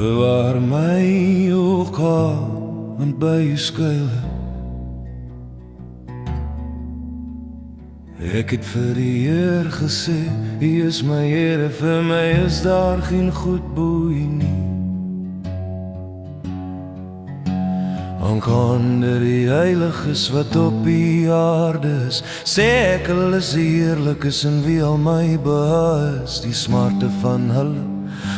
Bewaar my ook aan by u skuil. Ek het vir die Heer gesê, U is my Here, vir my is daar geen goed boei nie. Aangaande die heiliges wat op die aarde is, sê ek hulle is heerlik is en wie al my behuis. Die smarte van hulle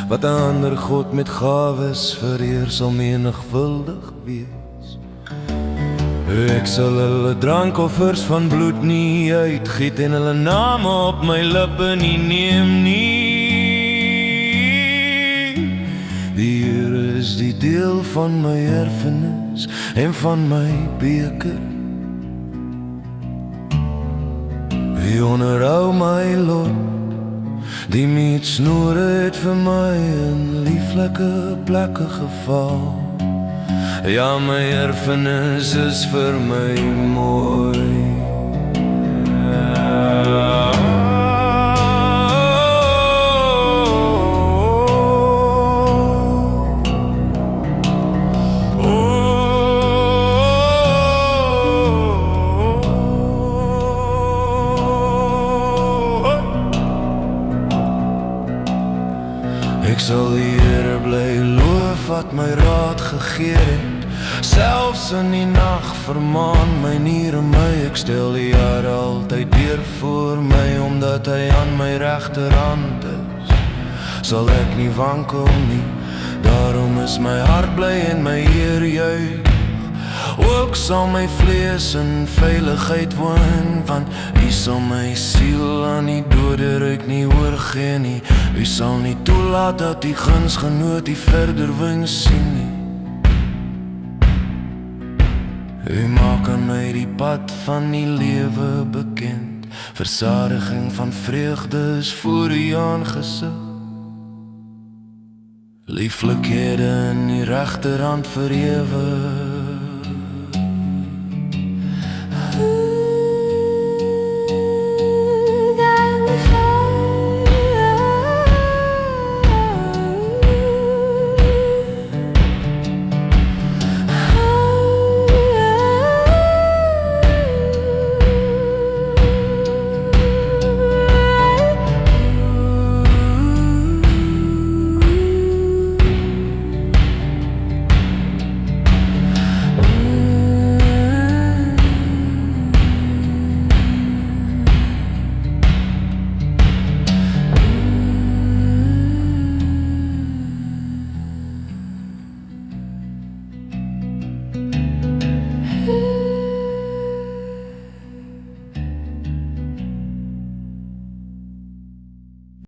wat 'n ander God met gawes vereer sal menigvuldig wees. Ek sal hulle drankoffers van bloed nie uitgiet en hulle name op my lippe nie neem nie. Die Here is die deel van my erfenis en van my beker. Hy onderhou my lot, die meetsnoere het vir my in lieflike plekke geval. Ja, my erfenis is vir my mooi. Ek sal die Here bly loof wat my raad gegee het, selfs in die nag vermaan my niere my. Ek stel die Here altyd deur voor my, omdat hy aan my regterhand is, sal ek nie wankel nie. Daarom is my hart bly en my eer juig. Ook sal my vlees in veiligheid woon, want U sal my siel aan die dode ruik nie oorgee nie. U sal nie toelaat dat die gunsgenoot die verderwing sien nie. U maak aan my die pad van die lewe bekend, versadiging van vreugde is voor U aangesig. Lieflikhede in die regterhand vir ewig.